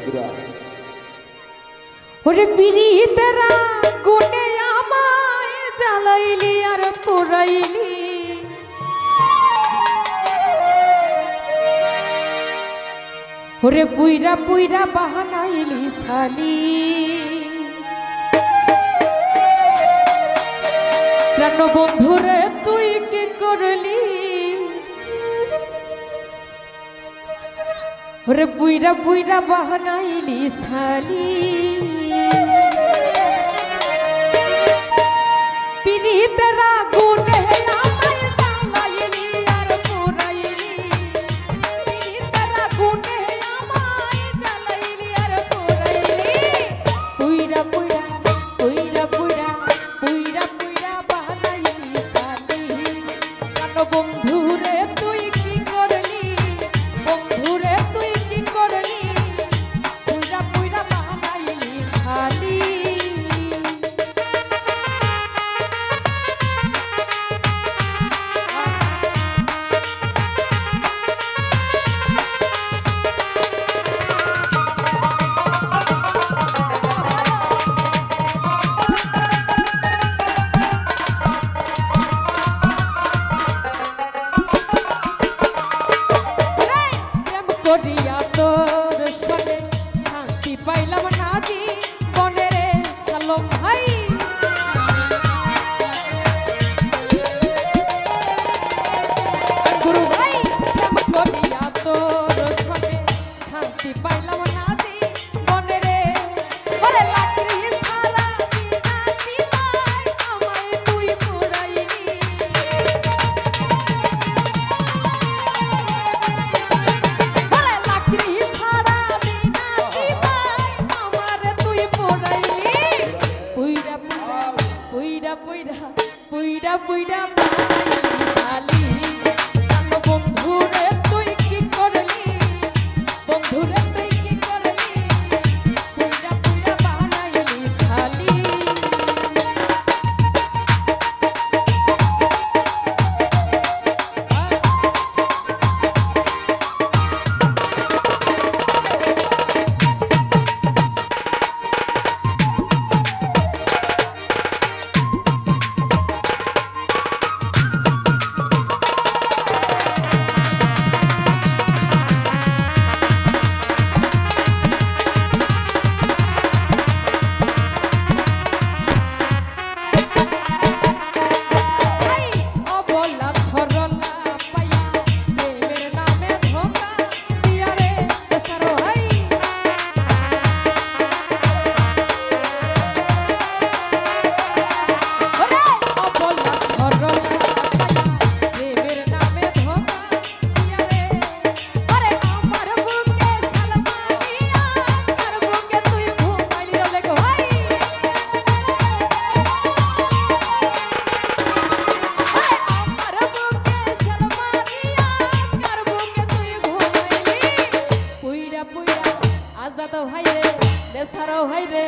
বন্ধুরা। ওরে পিরিতেরা গুনে আমায় জ্বালাইলি আর পোড়াইলি, ওরে পুইরা পুইরা বাহানাইলি সালি। প্রাণ বন্ধুরে তুই কি করলি, ওরে পুইরা পুইরা বাহানাইলি সালি। পিরিতেরা গুনে আমায় জ্বালাইলি আর পোড়াইলি, পিরিতেরা গুনে আমায় জ্বালাইলি আর পোড়াইলি। পুইরা পুইরা পুইরা পুইরা পুইরা পুইরা বাহানাইলি সালি। কেন বন্ধুরে তুই কি করলি, বন্ধুরে তুই কি করলি, পুইরা পুইরা বাহানাইলি সালি। করিয়া তোর সনে শান্তি পাইলাম না জীবনে রে সালম ভাই। গুরু ভাই প্রেম করিয়া তোর সনে শান্তি পাইলাম না জীবনে রে। ওরে লাকড়ি সারা বিনা দিবাই আমায় তুই পোড়াইলি, পুইরা পুইরা বাহানাইলি সালি। বন্ধুরে তুই কি করলি, বন্ধুরে তুই কি করলি, পুইরা পুইরা বাহানাইলি সালি। হাইবে